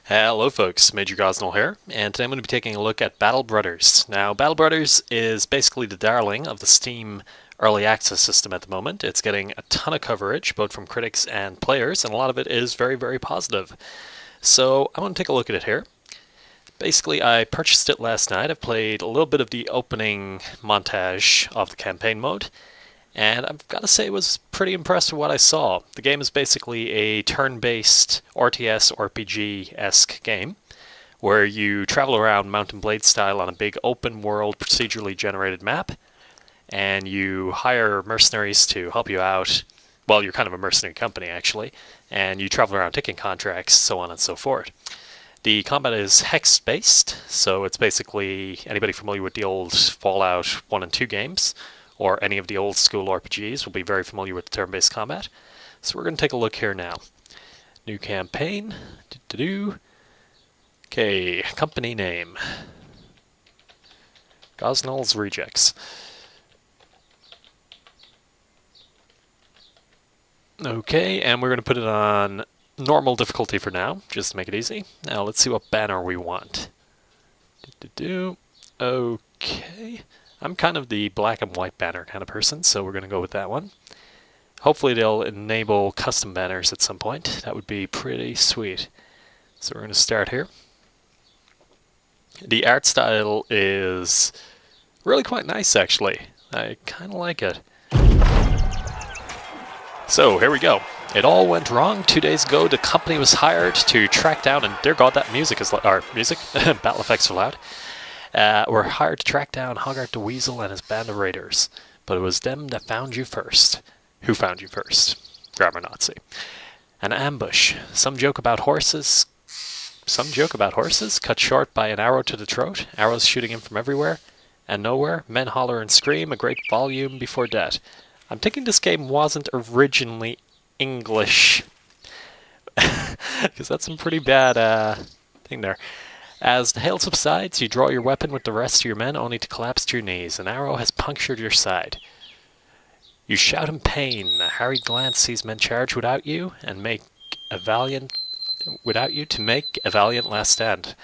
Hello folks, Major Gosnell here, and today I'm going to be taking a look at Battle Brothers. Now, Battle Brothers is basically the darling of the Steam Early Access system at the moment. It's getting a ton of coverage, both from critics and players, and a lot of it is very, very positive. So, I'm going to take a look at it here. Basically, I purchased it last night. I've played a little bit of the opening montage of the campaign mode, and I've got to say I was pretty impressed with what I saw. The game is basically a turn-based RTS RPG-esque game where you travel around Mount and Blade style on a big open-world procedurally generated map, and you hire mercenaries to help you out. Well, you're kind of a mercenary company, actually, and you travel around taking contracts, so on and so forth. The combat is hex-based, so it's basically anybody familiar with the old Fallout 1 and 2 games, or any of the old school RPGs will be very familiar with the turn-based combat. So we're going to take a look here now. New campaign. Okay, company name. Gosnell's Rejects. Okay, and we're going to put it on normal difficulty for now, just to make it easy. Now let's see what banner we want. Okay. I'm kind of the black and white banner kind of person, so we're going to go with that one. Hopefully they'll enable custom banners at some point. That would be pretty sweet. So we're going to start here. The art style is really quite nice, actually. I kind of like it. So here we go. It all went wrong 2 days ago. The company was hired to track down, and dear God, that music is music. Battle effects are loud. Were hired to track down Hogarth the Weasel and his band of raiders. But it was them that found you first. Who found you first? Grammar Nazi. An ambush. Some joke about horses. Cut short by an arrow to the throat. Arrows shooting in from everywhere and nowhere. Men holler and scream. A great volume before death. I'm thinking this game wasn't originally English. Because that's some pretty bad thing there. As the hail subsides, you draw your weapon with the rest of your men only to collapse to your knees. An arrow has punctured your side. You shout in pain. A harried glance sees men charge without you to make a valiant last stand.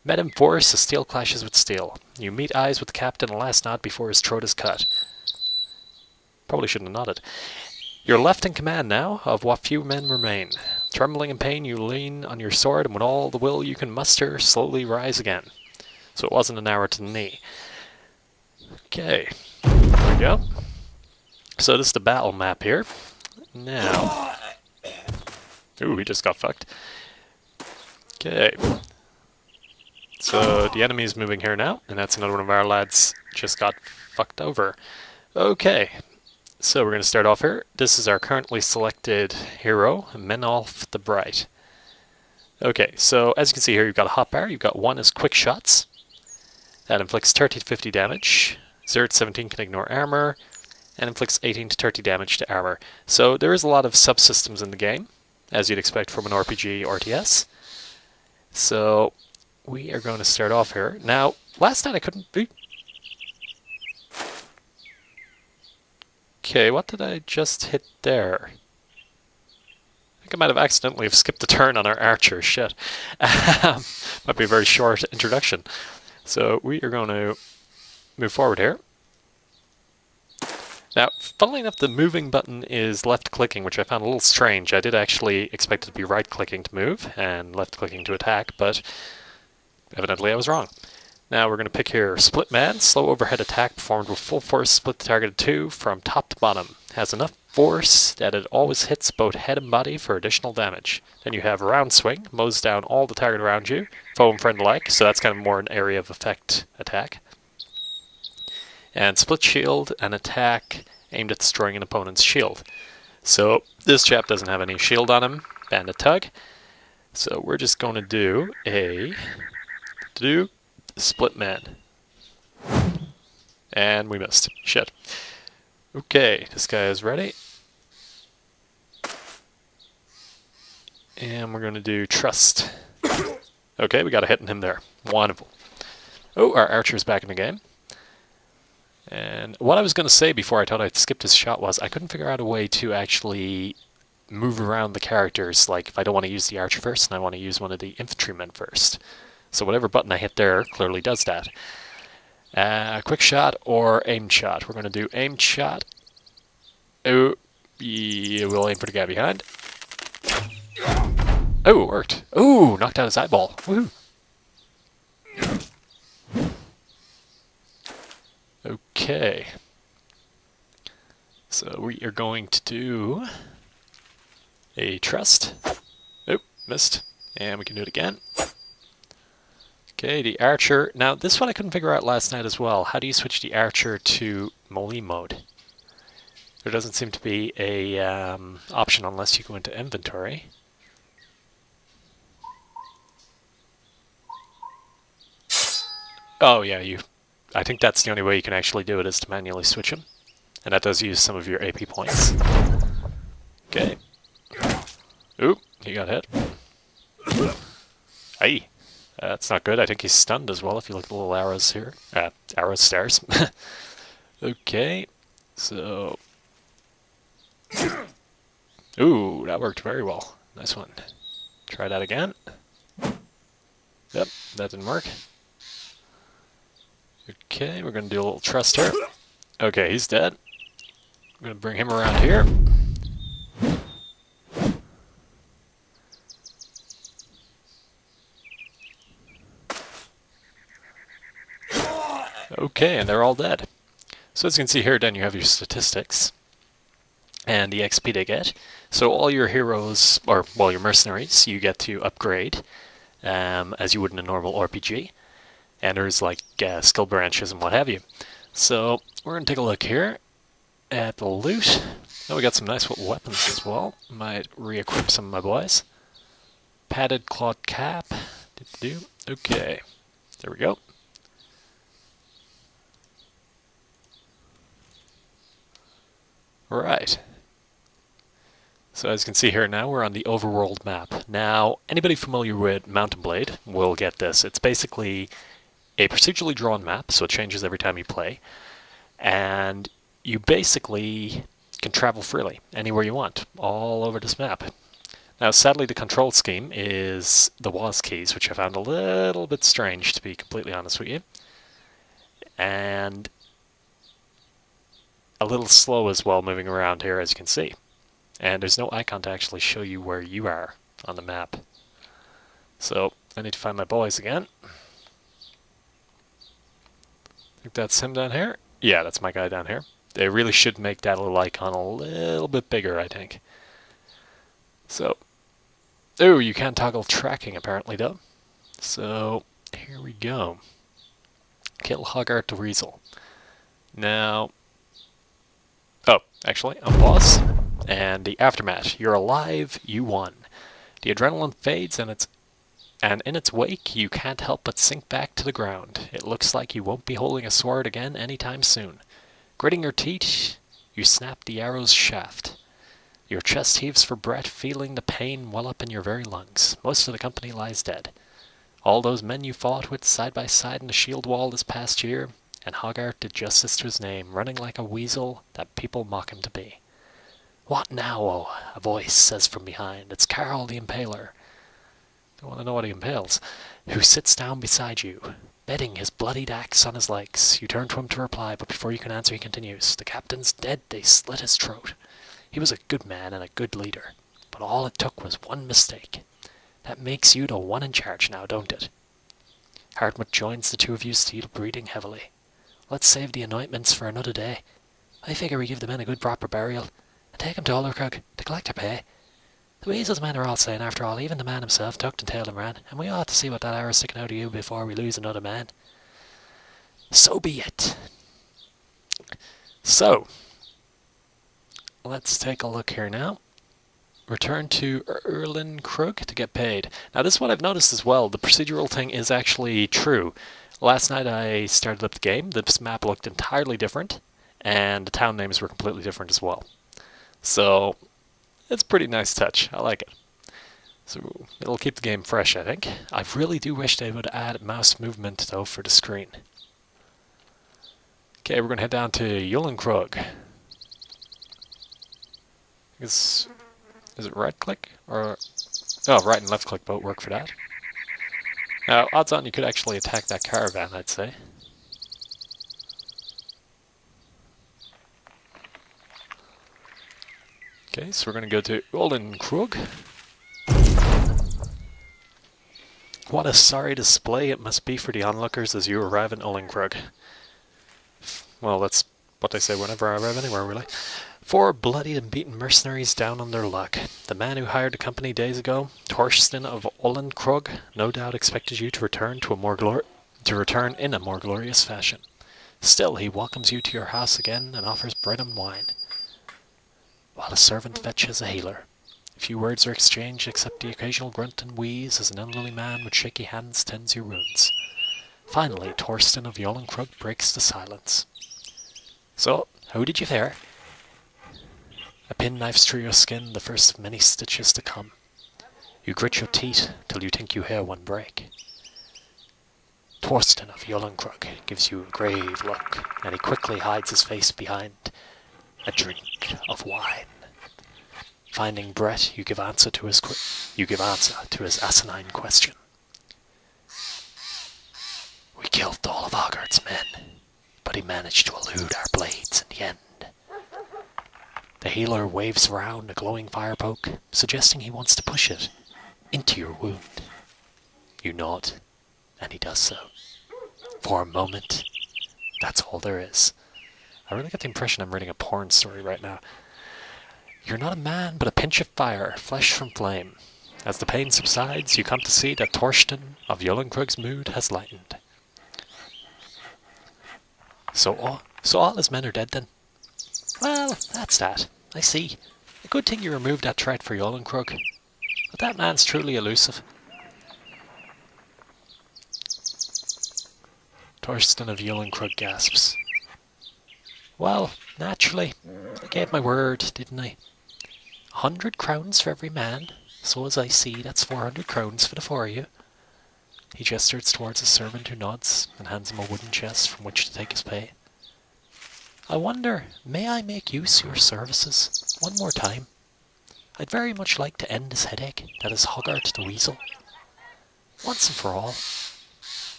Met in force, a steel clashes with steel. You meet eyes with the captain, a last nod before his throat is cut. Probably shouldn't have nodded. You're left in command now of what few men remain. Trembling in pain, you lean on your sword, and with all the will you can muster, slowly rise again. So it wasn't an arrow to the knee. Okay, there we go. So this is the battle map here. Now, ooh, he just got fucked. Okay. So the enemy's moving here now, and that's another one of our lads just got fucked over. Okay. So we're going to start off here. This is our currently selected hero, Menolf the Bright. Okay, so as you can see here, you've got a hotbar. You've got one is quick shots. That inflicts 30 to 50 damage. 0 to 17 can ignore armor, and inflicts 18 to 30 damage to armor. So there is a lot of subsystems in the game, as you'd expect from an RPG RTS. So we are going to start off here. Now, last night I couldn't... Okay, what did I just hit there? I think I might have accidentally have skipped a turn on our archer. Shit. Might be a very short introduction. So we are going to move forward here. Now, funnily enough, the moving button is left-clicking, which I found a little strange. I did actually expect it to be right-clicking to move and left-clicking to attack, but evidently I was wrong. Now we're going to pick here Split Man, slow overhead attack performed with full force, split the target in two from top to bottom. Has enough force that it always hits both head and body for additional damage. Then you have Round Swing, mows down all the target around you, foe and friend alike, so that's kind of more an area of effect attack. And Split Shield, an attack aimed at destroying an opponent's shield. So this chap doesn't have any shield on him, Bandit Tug. So we're just going to do a... Split Man. And we missed. Shit. Okay, this guy is ready. And we're going to do Trust. Okay, we got a hit on him there. Wonderful. Oh, our archer's back in the game. And what I was going to say before I thought I'd skipped his shot was I couldn't figure out a way to actually move around the characters, like if I don't want to use the archer first and I want to use one of the infantrymen first. So whatever button I hit there clearly does that. Quick shot or aimed shot. We're going to do aimed shot. Oh, yeah, we'll aim for the guy behind. Oh, it worked. Oh, knocked out his eyeball. Woohoo. Okay. So we are going to do a trust. Oh, missed. And we can do it again. Okay, the archer. Now, this one I couldn't figure out last night as well. How do you switch the archer to melee mode? There doesn't seem to be a option unless you go into inventory. Oh yeah, I think that's the only way you can actually do it, is to manually switch them. And that does use some of your AP points. Okay. Oop, he got hit. Aye. That's not good. I think he's stunned as well if you look at the little arrows here. Arrow stars. Okay, so... Ooh, that worked very well. Nice one. Try that again. Yep, that didn't work. Okay, we're going to do a little trust here. Okay, he's dead. I'm going to bring him around here. Okay, and they're all dead. So as you can see here, then you have your statistics and the XP they get. So all your heroes, or well, your mercenaries, you get to upgrade as you would in a normal RPG. And there's like skill branches and what have you. So we're going to take a look here at the loot. Oh, we got some nice weapons as well. Might re-equip some of my boys. Padded cloth cap. Okay, there we go. Right. So as you can see here now, we're on the overworld map. Now, anybody familiar with Mount and Blade will get this. It's basically a procedurally drawn map, so it changes every time you play. And you basically can travel freely, anywhere you want, all over this map. Now, sadly, the control scheme is the WASD keys, which I found a little bit strange, to be completely honest with you. And a little slow as well moving around here, as you can see. And there's no icon to actually show you where you are on the map. So, I need to find my boys again. I think that's him down here. Yeah, that's my guy down here. They really should make that little icon a little bit bigger, I think. So, oh, you can't toggle tracking apparently though. So, here we go. Kill Hogarth the Weasel. Now, oh, actually, unpause. And the aftermath. You're alive, you won. The adrenaline fades and in its wake, you can't help but sink back to the ground. It looks like you won't be holding a sword again anytime soon. Gritting your teeth, you snap the arrow's shaft. Your chest heaves for breath, feeling the pain well up in your very lungs. Most of the company lies dead. All those men you fought with side by side in the shield wall this past year, and Hogarth did justice to his name, running like a weasel that people mock him to be. What now, oh? A voice says from behind. It's Carl the Impaler. Don't want to know what he impales. Who sits down beside you, bedding his bloodied axe on his legs. You turn to him to reply, but before you can answer he continues. The captain's dead, they slit his throat. He was a good man and a good leader, but all it took was one mistake. That makes you the one in charge now, don't it? Hartmut joins the two of you, still breathing heavily. Let's save the anointments for another day. I figure we give the men a good proper burial, and take them to Ullerkrug to collect their pay. The Weasel's men are all saying, after all, even the man himself tucked and tailed and ran, and we ought to see what that arrow's sticking out of you before we lose another man. So be it. So, let's take a look here now. Return to Erlenkrug to get paid. Now this is what I've noticed as well. The procedural thing is actually true. Last night I started up the game. This map looked entirely different, and the town names were completely different as well. So, it's a pretty nice touch. I like it. So, it'll keep the game fresh, I think. I really do wish they would add mouse movement, though, for the screen. Okay, we're going to head down to Erlenkrug. Is it right click? Or... Oh, right and left click both work for that. Now, odds on you could actually attack that caravan, I'd say. Okay, so we're going to go to Ollenkrug. What a sorry display it must be for the onlookers as you arrive in Ollenkrug. Well, that's what they say whenever I arrive anywhere, really. 4 bloodied and beaten mercenaries down on their luck. The man who hired the company days ago, Torsten of Ollenkrug, no doubt expected you to return in a more glorious fashion. Still, he welcomes you to your house again and offers bread and wine, while a servant fetches a healer. Few words are exchanged except the occasional grunt and wheeze as an elderly man with shaky hands tends your wounds. Finally, Torsten of Ollenkrug breaks the silence. So, how did you fare? A pin knifes through your skin, the first of many stitches to come. You grit your teeth till you think you hear one break. Torsten of Ollenkrug gives you a grave look, and he quickly hides his face behind a drink of wine. Finding breath, you give answer to his asinine question. We killed all of Hogarth's men, but he managed to elude our blades in the end. The healer waves around a glowing fire poke, suggesting he wants to push it into your wound. You nod, and he does so. For a moment, that's all there is. I really get the impression I'm reading a porn story right now. You're not a man, but a pinch of fire, flesh from flame. As the pain subsides, you come to see that Torsten of Ollenkrug's mood has lightened. So all his men are dead then? Well, that's that. I see. A good thing you removed that threat for Ollenkrug. But that man's truly elusive. Torsten of Ollenkrug gasps. Well, naturally. I gave my word, didn't I? 100 crowns for every man. So as I see, that's 400 crowns for the 4 of you. He gestures towards a servant who nods and hands him a wooden chest from which to take his pay. I wonder, may I make use of your services one more time? I'd very much like to end this headache that is Hogarth the Weasel. Once and for all.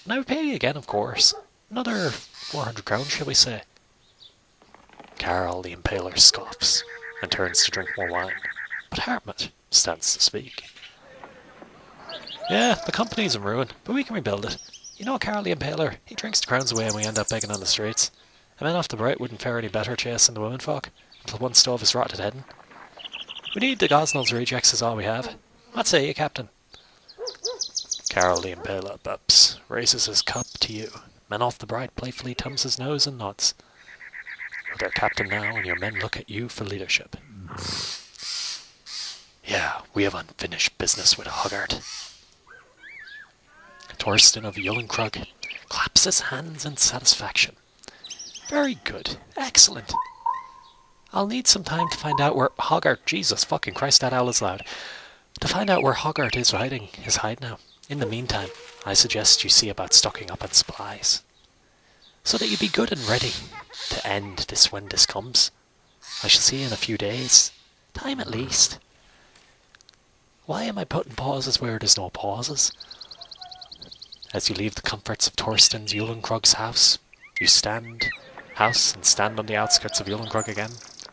And I would pay you again, of course. Another 400 crowns, shall we say? Carl the Impaler scoffs and turns to drink more wine. But Hartmut stands to speak. Yeah, the company's in ruin, but we can rebuild it. You know Carl the Impaler, he drinks the crowns away and we end up begging on the streets. A man off the bright wouldn't fare any better chasing the womenfolk until one stove is rotted heading. We need the Gosnell's rejects is all we have. What say you, Captain? Carol the Impaler burps, raises his cup to you. Man off the bright playfully thumbs his nose and nods. You're their captain now, and your men look at you for leadership. Yeah, we have unfinished business with Hogarth. Torsten of Ollenkrug claps his hands in satisfaction. Very good. Excellent. I'll need some time to find out where Hogarth... Jesus fucking Christ, that owl is loud. To find out where Hogarth is hiding his hide now. In the meantime, I suggest you see about stocking up on supplies, so that you be good and ready to end this when this comes. I shall see you in a few days. Time at least. Why am I putting pauses where there's no pauses? As you leave the comforts of Torsten's Ollenkrug's house, you stand on the outskirts of Ollenkrug again.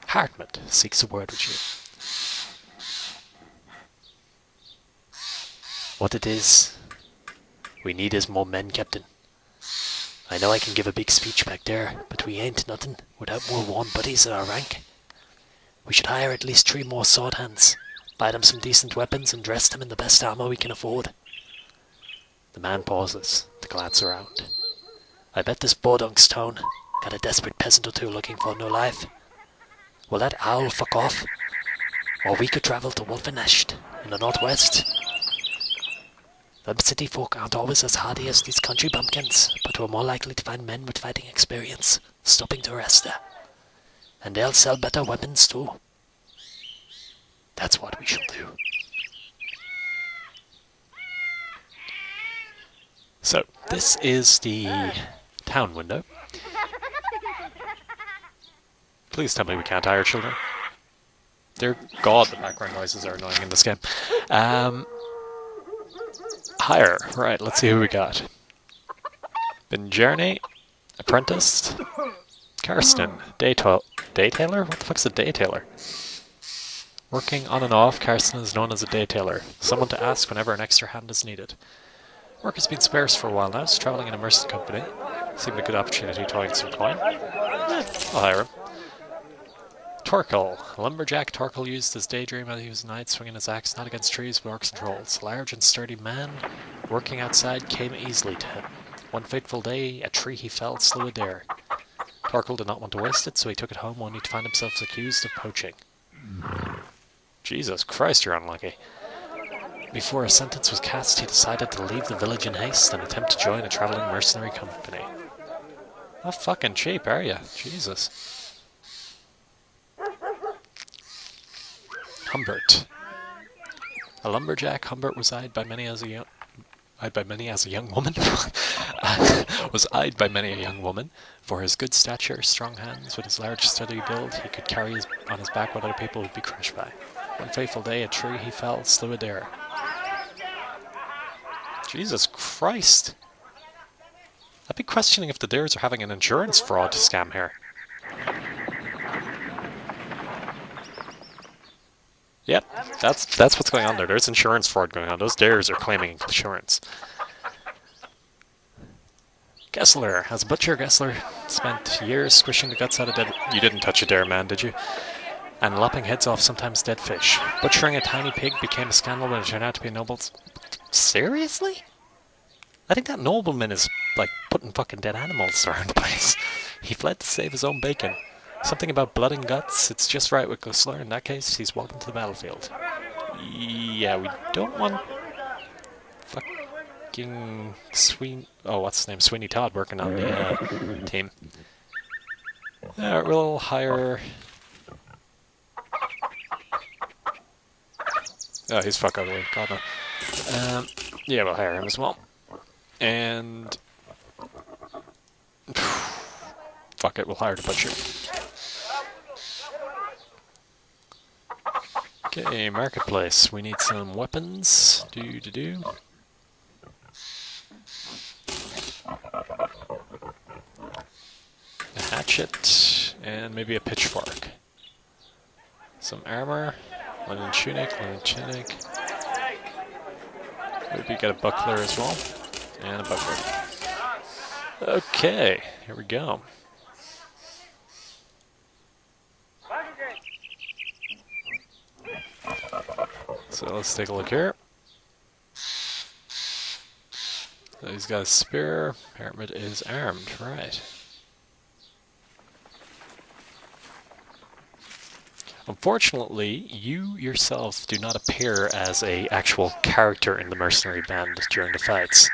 Hartmut seeks a word with you. What it is we need is more men, Captain. I know I can give a big speech back there, but we ain't nothing without more warm buddies in our rank. We should hire at least 3 more sword hands, buy them some decent weapons and dress them in the best armour we can afford. The man pauses to glance around. I bet this Bodunk's town got a desperate peasant or 2 looking for a new life. Will that owl fuck off? Or we could travel to Wolfenest in the northwest. The city folk aren't always as hardy as these country bumpkins, but we're more likely to find men with fighting experience, stopping to rest there. And they'll sell better weapons too. That's what we shall do. So, this is the town window. Please tell me we can't hire children. Dear God, the background noises are annoying in this game. Hire. Right, let's see who we got. Benjerny, apprentice. Karsten, Daytailor? What the fuck's a Daytailor? Working on and off, Karsten is known as a Daytailor. Someone to ask whenever an extra hand is needed. Work has been sparse for a while now, so travelling in a merchant company seemed a good opportunity to earn some coin. I'll hire him. Torkel. Lumberjack Torkel used his daydream as he was a knight, swinging his axe not against trees but orcs and trolls. A large and sturdy man working outside came easily to him. One fateful day, a tree he felled slew a dare. Torkel did not want to waste it, so he took it home only to find himself accused of poaching. Jesus Christ, you're unlucky. Before a sentence was cast, he decided to leave the village in haste and attempt to join a travelling mercenary company. Not fucking cheap, are you? Jesus. Humbert. A lumberjack, Humbert was eyed by many as a young woman. Was eyed by many a young woman for his good stature, strong hands. With his large, steady build, he could carry on his back what other people would be crushed by. One fateful day, a tree he felled slew a dare. Jesus Christ! I'd be questioning if the dares are having an insurance fraud scam here. Yep, that's what's going on there. There's insurance fraud going on. Those dares are claiming insurance. Gessler. As a butcher, Gessler spent years squishing the guts out of dead... You didn't touch a dare, man, did you? And lopping heads off sometimes dead fish. Butchering a tiny pig became a scandal when it turned out to be a noble's... Seriously? I think that nobleman is, like, putting fucking dead animals around the place. He fled to save his own bacon. Something about blood and guts, it's just right with Gosnell. In that case, he's welcome to the battlefield. Yeah, we don't want fucking what's his name? Sweeney Todd working on the team. We'll hire... Oh, he's fuck ugly. God no. Yeah, we'll hire him as well. And... fuck it, we'll hire the butcher. Okay, marketplace. We need some weapons. A hatchet, and maybe a pitchfork. Some armor, linen tunic. Maybe get a buckler as well, and a buckler. Okay, here we go. So let's take a look here. So he's got a spear. Hermit is armed, right. Unfortunately, you yourself do not appear as an actual character in the mercenary band during the fights.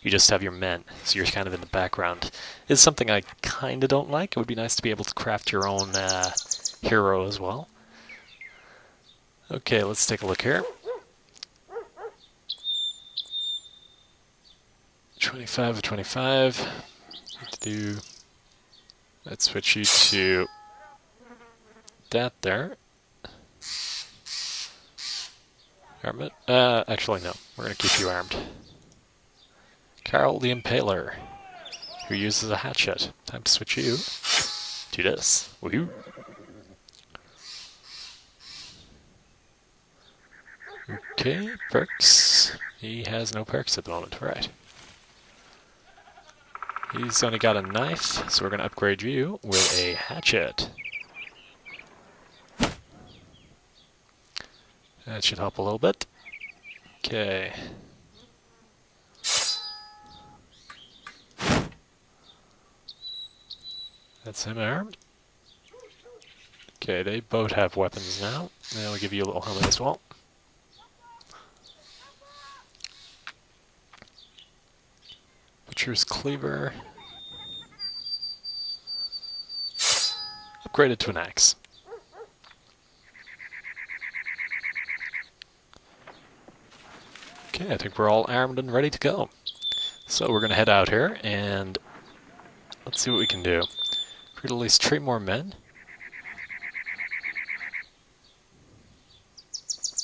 You just have your men, so you're kind of in the background. It's something I kind of don't like. It would be nice to be able to craft your own hero as well. Okay, let's take a look here. 25 of 25. Let's switch you to that there. Armament? Actually no. We're going to keep you armed. Carol the Impaler, who uses a hatchet. Time to switch you to this. Woohoo! Okay, perks. He has no perks at the moment, right. He's only got a knife, so we're going to upgrade you with a hatchet. That should help a little bit. Okay. That's him armed. Okay, they both have weapons now. Now we'll give you a little helmet as well. Butcher's cleaver. Upgraded to an axe. Okay, I think we're all armed and ready to go. So we're going to head out here and let's see what we can do. Recruit at least 3 more men.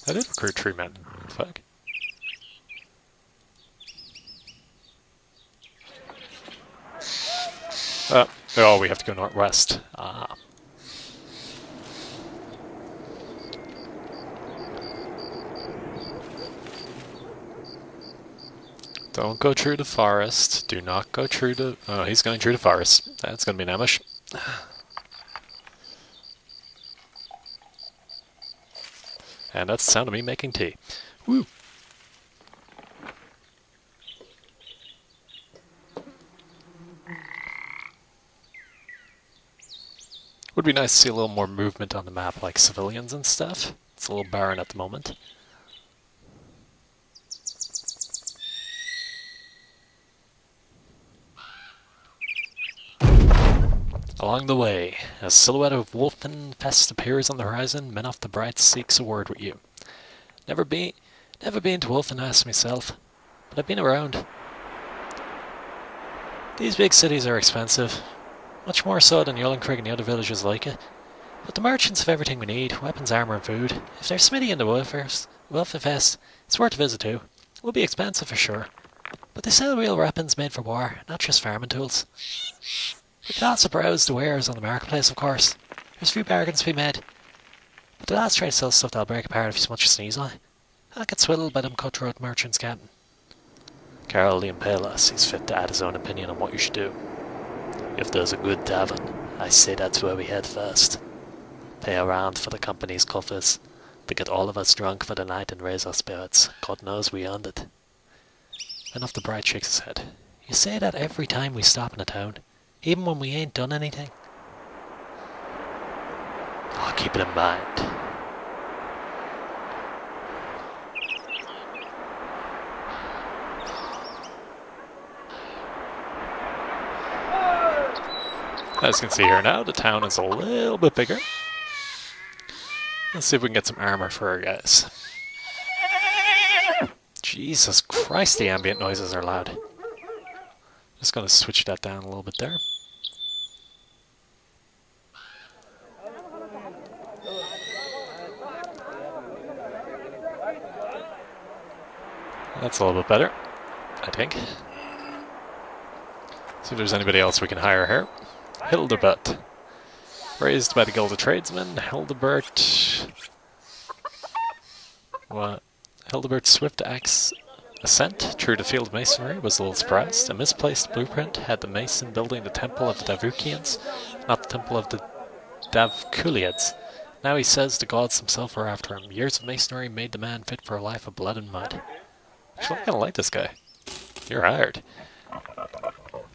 I did recruit 3 men. Fuck. Oh, we have to go northwest. Ah. Don't go through the forest. Do not go through the... Oh, he's going through the forest. That's going to be an ambush. And that's the sound of me making tea. Woo! Would be nice to see a little more movement on the map, like civilians and stuff. It's a little barren at the moment. Along the way, a silhouette of wolf-infest appears on the horizon. Men off the Bright seeks a word with you. Never been to Wolfenest myself, but I've been around. These big cities are expensive, much more so than Yullenkrig and the other villages like it. But the merchants have everything we need, weapons, armour and food. If there's smithy in the Wolfenfest, it's worth a visit to. It will be expensive for sure, but they sell real weapons made for war, not just farming tools. We can also browse the wares on the marketplace, of course. There's a few bargains to be made, but the lads try to sell stuff that'll break apart if you so much as sneeze on it. I'll get swindled by them cutthroat merchants, Captain. Carol the Impaler sees fit to add his own opinion on what you should do. If there's a good tavern, I say that's where we head first. Pay around for the company's coffers. They get all of us drunk for the night and raise our spirits. God knows we earned it. And off the Bright shakes his head. You say that every time we stop in a town, even when we ain't done anything. I'll keep it in mind. As you can see here now, the town is a little bit bigger. Let's see if we can get some armor for our guys. Jesus Christ, the ambient noises are loud. Just going to switch that down a little bit there. That's a little bit better, I think. See if there's anybody else we can hire here. Hildebert. Raised by the Guild of Tradesmen, Hildebert... What? Hildebert's swift ascent through the field of masonry was a little surprised. A misplaced blueprint had the mason building the temple of the Davukians, not the temple of the Davkuliads. Now he says the gods themselves are after him. Years of masonry made the man fit for a life of blood and mud. Actually, I kind of like this guy. You're hired.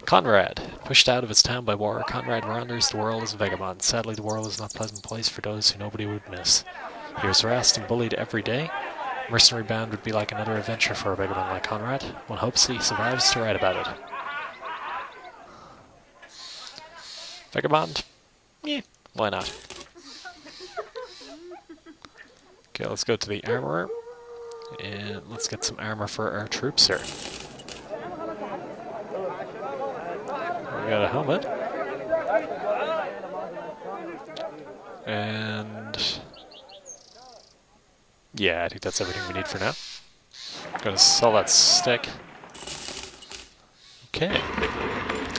Conrad. Pushed out of his town by war, Conrad wanders the world as a vagabond. Sadly, the world is not a pleasant place for those who nobody would miss. He was harassed and bullied every day. Mercenary Band would be like another adventure for a vagabond like Conrad. One hopes he survives to write about it. Vagabond? Yeah, why not? Okay, let's go to the armorer. And let's get some armor for our troops here. We got a helmet. And... yeah, I think that's everything we need for now. Gonna sell that stick. Okay.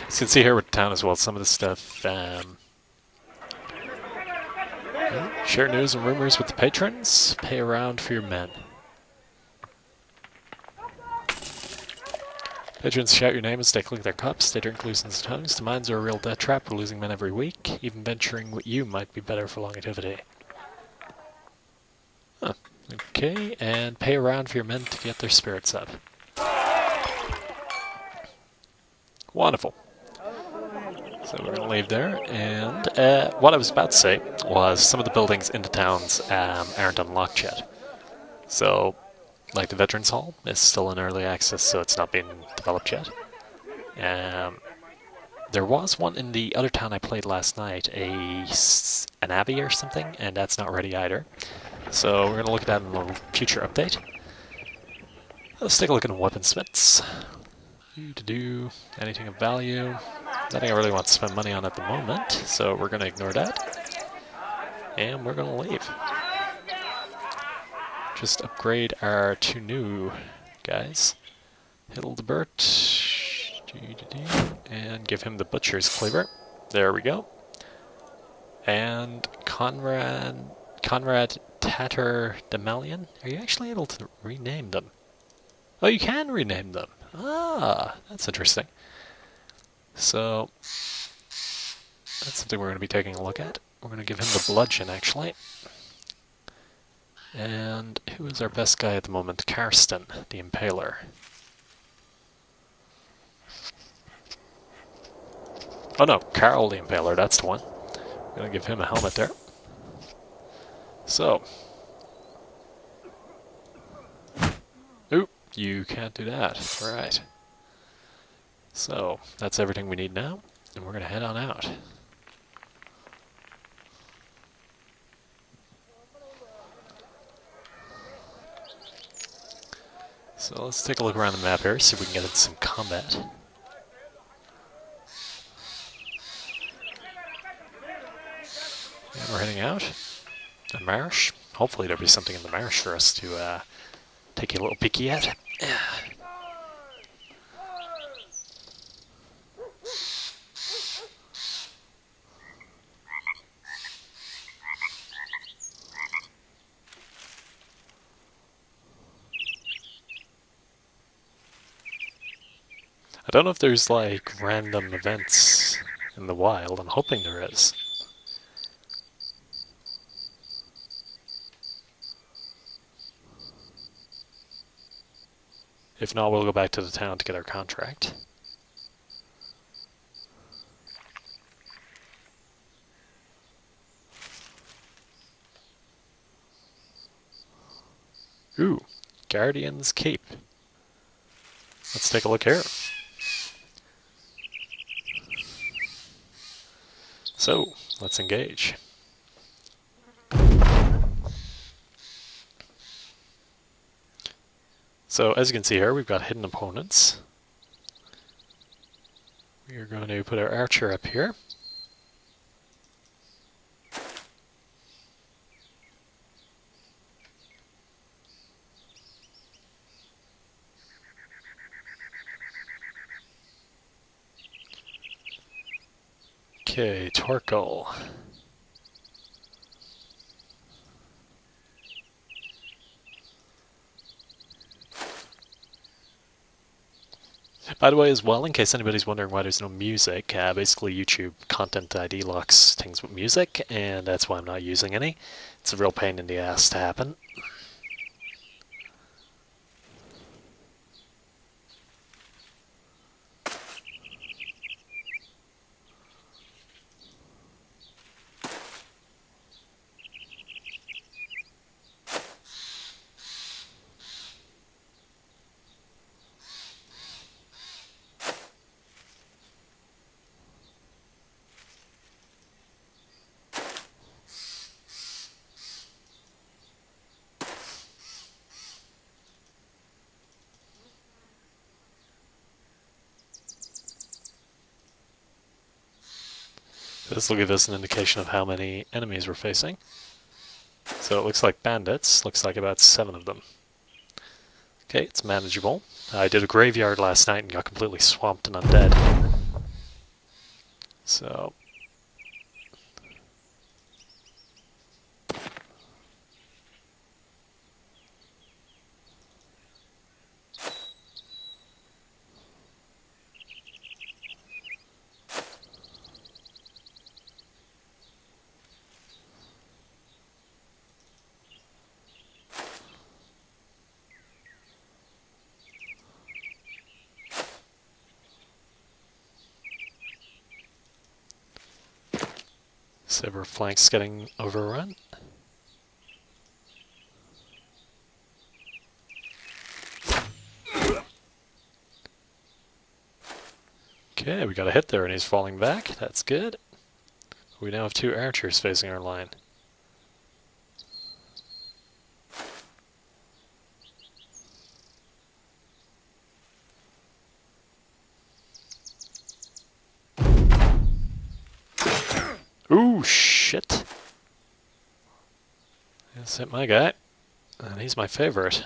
As you can see here with the town as well, some of the stuff... share news and rumors with the patrons. Pay around for your men. Patrons shout your name as they click their cups. They drink loosens tongues. The mines are a real death trap. We're losing men every week. Even venturing with you might be better for longevity. Huh. Okay, and pay around for your men to get their spirits up. Wonderful. So we're going to leave there. And what I was about to say was some of the buildings in the towns aren't unlocked yet. So... like the Veterans Hall is still in early access, so it's not been developed yet. There was one in the other town I played last night, an abbey or something, and that's not ready either. So we're going to look at that in a future update. Let's take a look at weaponsmiths. Do anything of value. Nothing I really want to spend money on at the moment, so we're going to ignore that. And we're going to leave. just upgrade our two new guys. Hildebert, and give him the Butcher's Cleaver. There we go. And Conrad Tatter Demalion. Are you actually able to rename them? Oh, you can rename them. Ah, that's interesting. So, that's something we're going to be taking a look at. We're going to give him the Bludgeon, actually. And who is our best guy at the moment? Karsten, the Impaler. Oh no, Carl the Impaler, that's the one. I'm going to give him a helmet there. So. Oop, you can't do that. Alright. So, that's everything we need now, and we're going to head on out. So let's take a look around the map here, see if we can get into some combat. And we're heading out. The marsh. Hopefully there'll be something in the marsh for us to take a little peeky at. I don't know if there's like random events in the wild. I'm hoping there is. If not, we'll go back to the town to get our contract. Ooh, Guardian's Cape. Let's take a look here. So, let's engage. So, as you can see here, we've got hidden opponents. We are going to put our archer up here. Okay, Torkel. By the way, as well, in case anybody's wondering why there's no music, basically YouTube Content ID locks things with music, and that's why I'm not using any. It's a real pain in the ass to happen. This will give us an indication of how many enemies we're facing. So it looks like bandits, looks like about 7 of them. Okay, it's manageable. I did a graveyard last night and got completely swamped and undead. So... Several flanks getting overrun. Okay, we got a hit there and he's falling back. That's good. We now have 2 archers facing our line. Ooh, shit. That's hit my guy. And he's my favorite.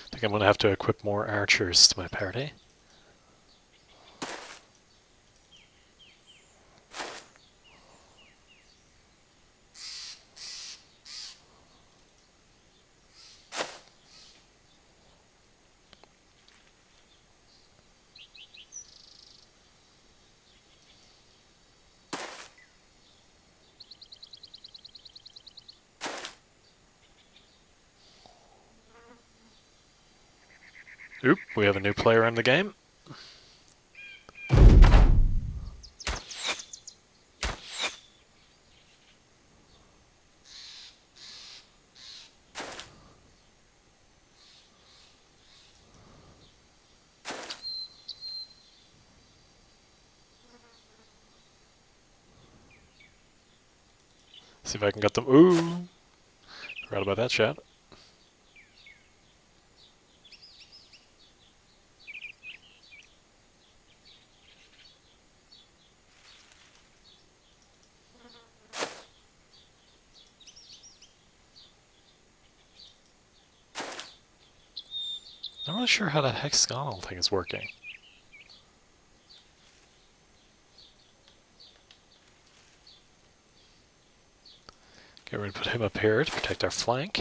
I think I'm going to have to equip more archers to my party. Oop, we have a new player in the game. See if I can get them. Ooh! Forgot about that shot. I'm not sure how that hexagonal thing is working. Okay, we're going to put him up here to protect our flank.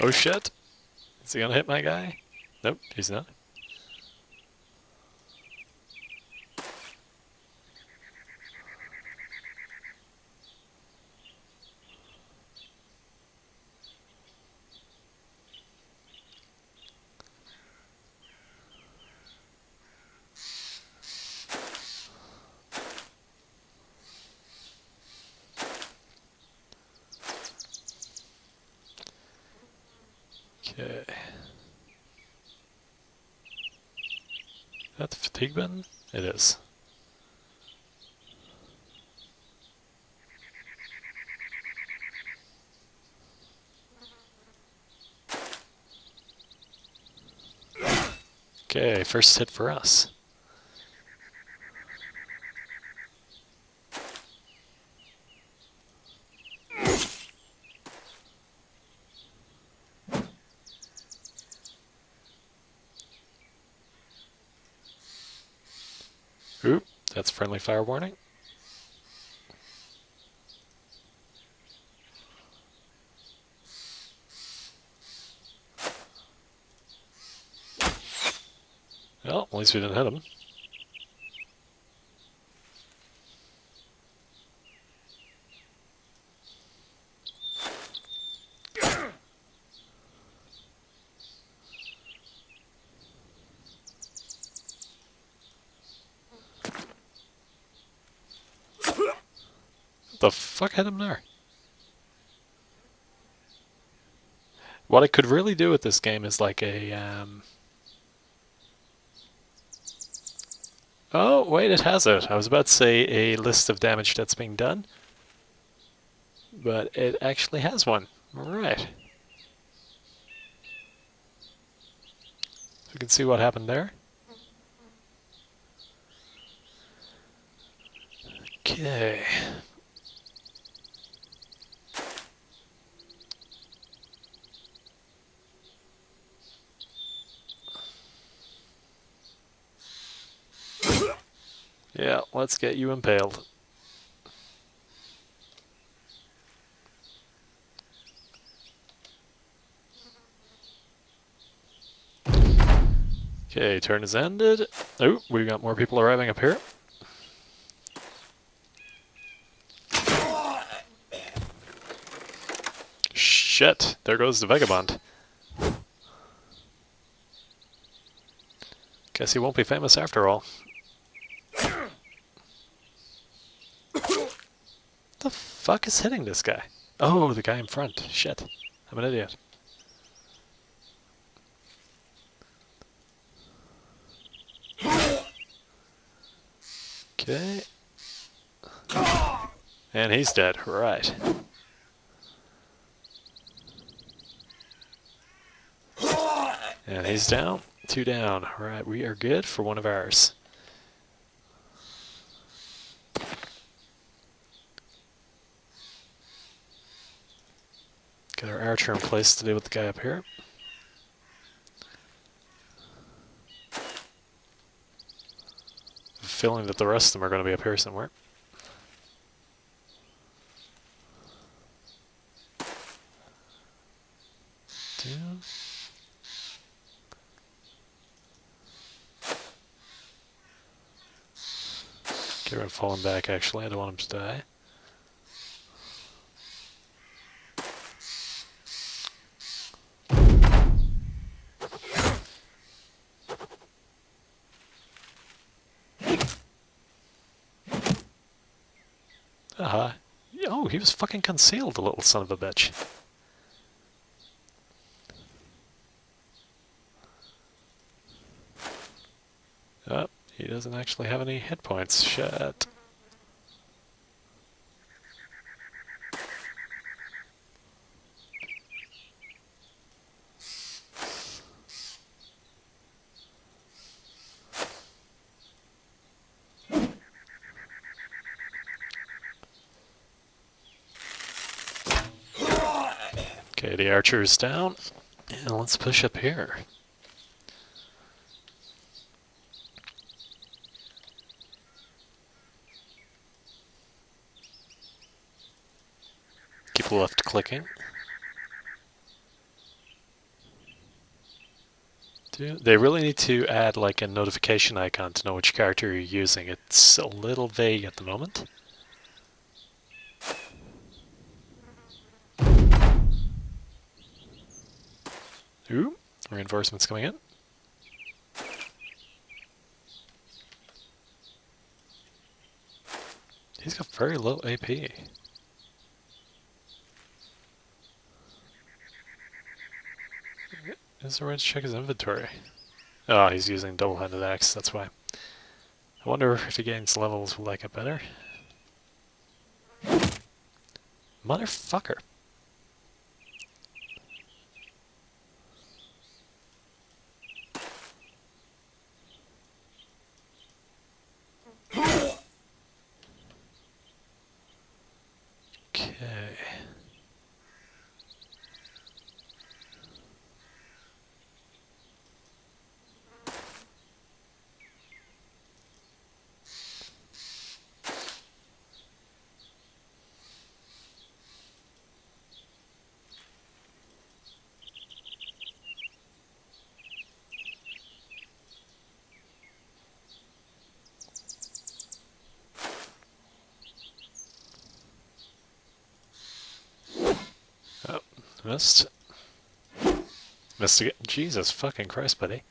Oh shit! Is he gonna hit my guy? Nope, he's not. Okay. Is that the fatigue button? It is. Okay, first hit for us. Oop, that's friendly fire warning. Well, at least we didn't hit him. What the fuck hit him there? What I could really do with this game is like a, Oh, wait, it has it. I was about to say a list of damage that's being done. But it actually has one. Alright. So we can see what happened there. Okay. Yeah, let's get you impaled. Okay, turn is ended. Oh, we got more people arriving up here. Shit, there goes the Vagabond. Guess he won't be famous after all. The fuck is hitting this guy? Oh, the guy in front. Shit, I'm an idiot. Okay. And he's dead, right. And he's down. 2 down. Right, we are good for one of ours. Get our archer in place to deal with the guy up here. Feeling that the rest of them are going to be up here somewhere. Get rid of falling back, actually. I don't want him to die. Aha. Oh, he was fucking concealed, the little son of a bitch. Oh, he doesn't actually have any hit points. Shit. Okay, the archer's down. And let's push up here. Keep left clicking. They really need to add like a notification icon to know which character you're using. It's a little vague at the moment. Ooh, reinforcements coming in. He's got very low AP. Is there a way to check his inventory? Oh, he's using double-handed axe, that's why. I wonder if he gains levels, will that get better? Motherfucker. Okay. Oh, missed. Missed again. Jesus fucking Christ, buddy.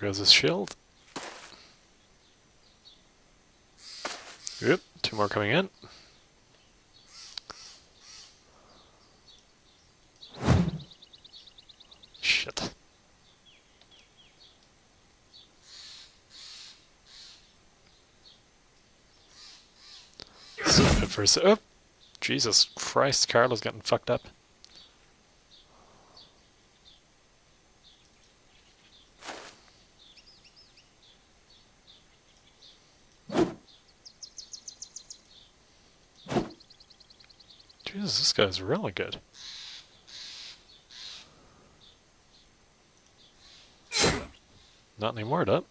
There goes his shield. Yep, 2 more coming in. Shit. for a sec. Oh, Jesus Christ, Carlo's getting fucked up. Jesus, this guy's really good. Not anymore, though.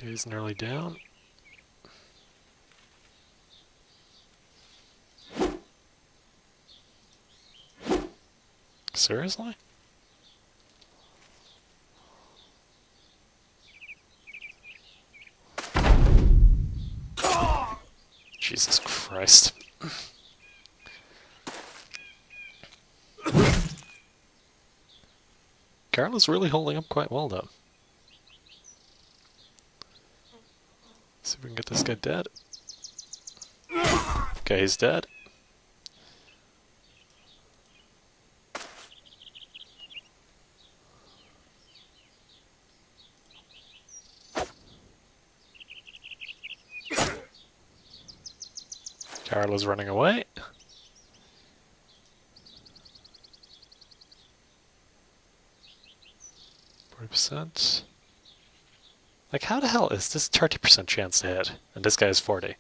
He's nearly down. Seriously? Jesus Christ. Carla's really holding up quite well, though. See if we can get this guy dead. Okay, he's dead. Carla's running away. 40%. Like, how the hell is this 30% chance to hit? And this guy is 40.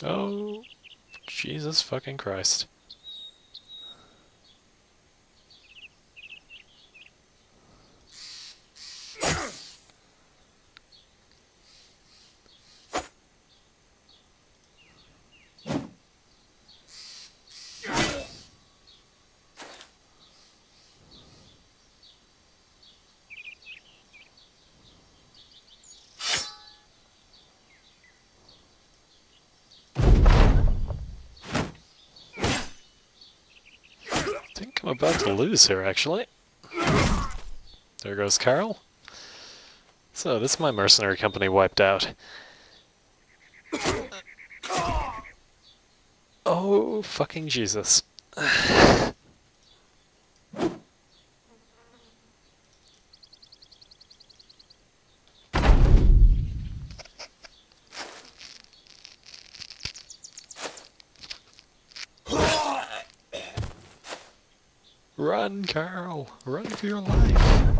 Oh, Jesus fucking Christ. I think I'm about to lose here, actually. There goes Carl. So, this is my mercenary company wiped out. Oh, fucking Jesus. Run, Carl! Run for your life!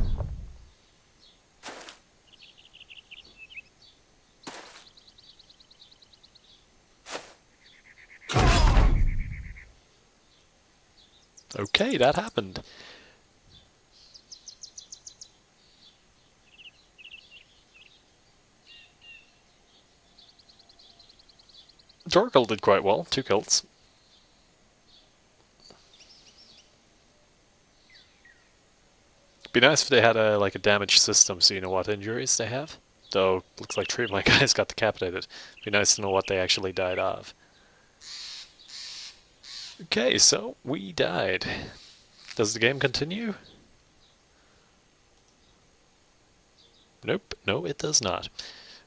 Okay, that happened. Torkel did quite well, 2 kills. Be nice if they had a damage system so you know what injuries they have. Though, looks like 3 of my guys got decapitated. Be nice to know what they actually died of. Okay, so we died. Does the game continue? Nope, no it does not.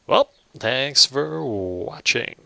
Well, thanks for watching.